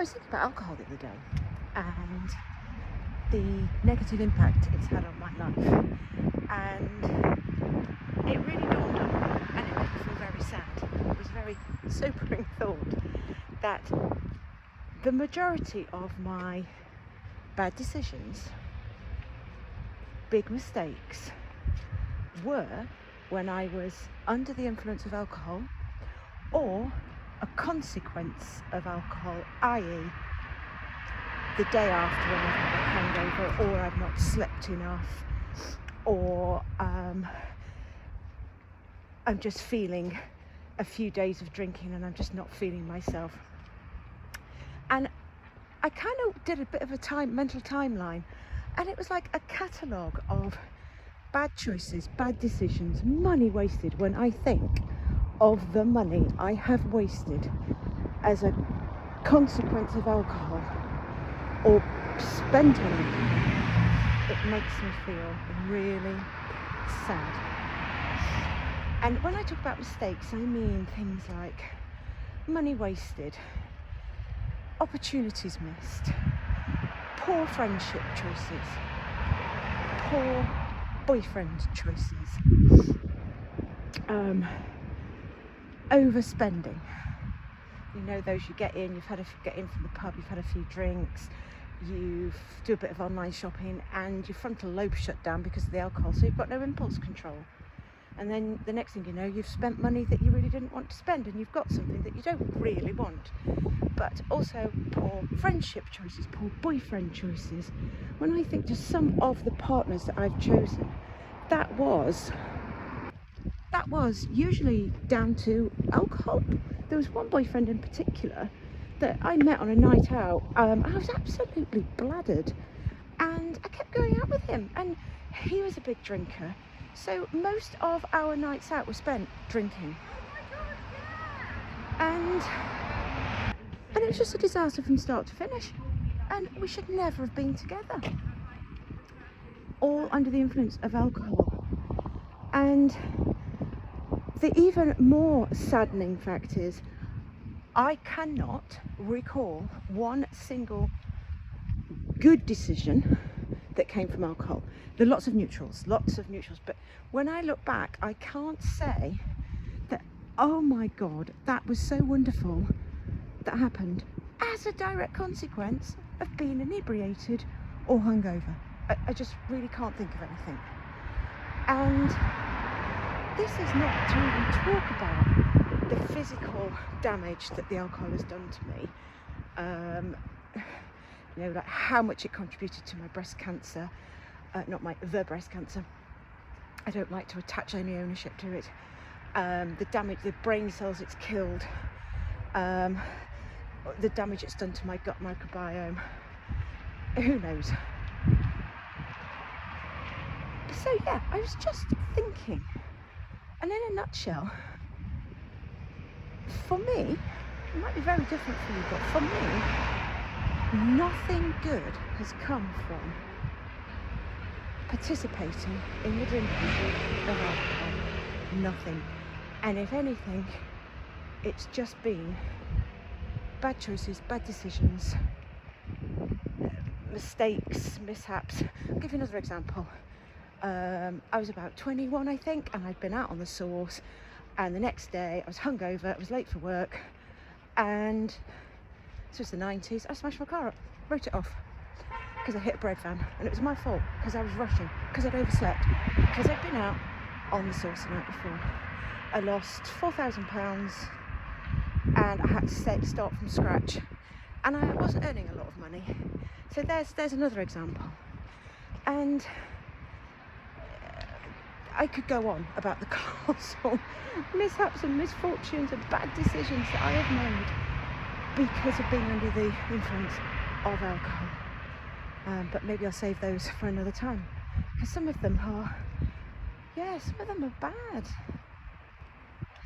was thinking about alcohol the other day and the negative impact it's had on my life, and it really dawned on me, and it made me feel very sad. It was a very sobering thought that the majority of my bad decisions, big mistakes, were when I was under the influence of alcohol or a consequence of alcohol, i.e. the day after when I've got a hangover, or I've not slept enough, or I'm just feeling a few days of drinking and I'm just not feeling myself. And I kind of did a bit of a mental timeline, and it was like a catalogue of bad choices, bad decisions, money wasted, when I think of the money I have wasted as a consequence of alcohol or spent on it. It makes me feel really sad. And when I talk about mistakes, I mean things like money wasted, opportunities missed, poor friendship choices, poor boyfriend choices, overspending. You know, those you get in from the pub, you've had a few drinks, you do a bit of online shopping, and your frontal lobe shut down because of the alcohol, so you've got no impulse control. And then the next thing you know, you've spent money that you really didn't want to spend, and you've got something that you don't really want. But also poor friendship choices, poor boyfriend choices. When I think to some of the partners that I've chosen, that was usually down to alcohol. There was one boyfriend in particular that I met on a night out. I was absolutely bladdered, and I kept going out with him, and he was a big drinker. So most of our nights out were spent drinking. And it was just a disaster from start to finish. And we should never have been together. All under the influence of alcohol. And the even more saddening fact is, I cannot recall one single good decision that came from alcohol. There are lots of neutrals, but when I look back, I can't say that, oh my God, that was so wonderful that happened as a direct consequence of being inebriated or hungover. I just really can't think of anything. And this is not to even talk about the physical damage that the alcohol has done to me. You know, like how much it contributed to my breast cancer, the breast cancer. I don't like to attach any ownership to it. The damage, the brain cells it's killed, the damage it's done to my gut microbiome. Who knows? So yeah, I was just thinking, and in a nutshell, for me, it might be very different for you, but for me, nothing good has come from participating in the drinking of alcohol. Nothing. And if anything, it's just been bad choices, bad decisions, mistakes, mishaps. I'll give you another example. I was about 21, I think, and I'd been out on the sauce, and the next day I was hungover, I was late for work, and so it's the 90s, I smashed my car up, wrote it off, because I hit a bread van, and it was my fault, because I was rushing, because I'd overslept, because I'd been out on the sauce the night before. I lost £4,000, and I had to start from scratch, and I wasn't earning a lot of money. So there's another example. And I could go on about the colossal mishaps and misfortunes and bad decisions that I have made because of being under the influence of alcohol. But maybe I'll save those for another time, because some of them are bad.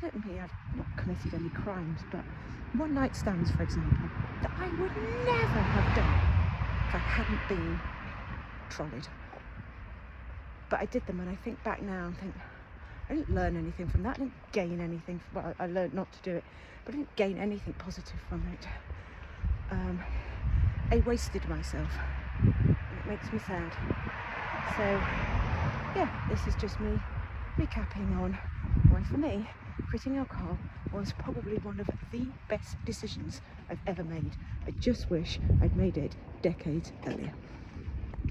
I don't mean I've not committed any crimes, but one night stands, for example, that I would never have done if I hadn't been trolleyed. But I did them, and I think back now and think, I didn't learn anything from that. I didn't gain anything. Well, I learned not to do it, but I didn't gain anything positive from it. I wasted myself, and it makes me sad. So yeah, this is just me recapping on why for me quitting alcohol was probably one of the best decisions I've ever made. I just wish I'd made it decades earlier.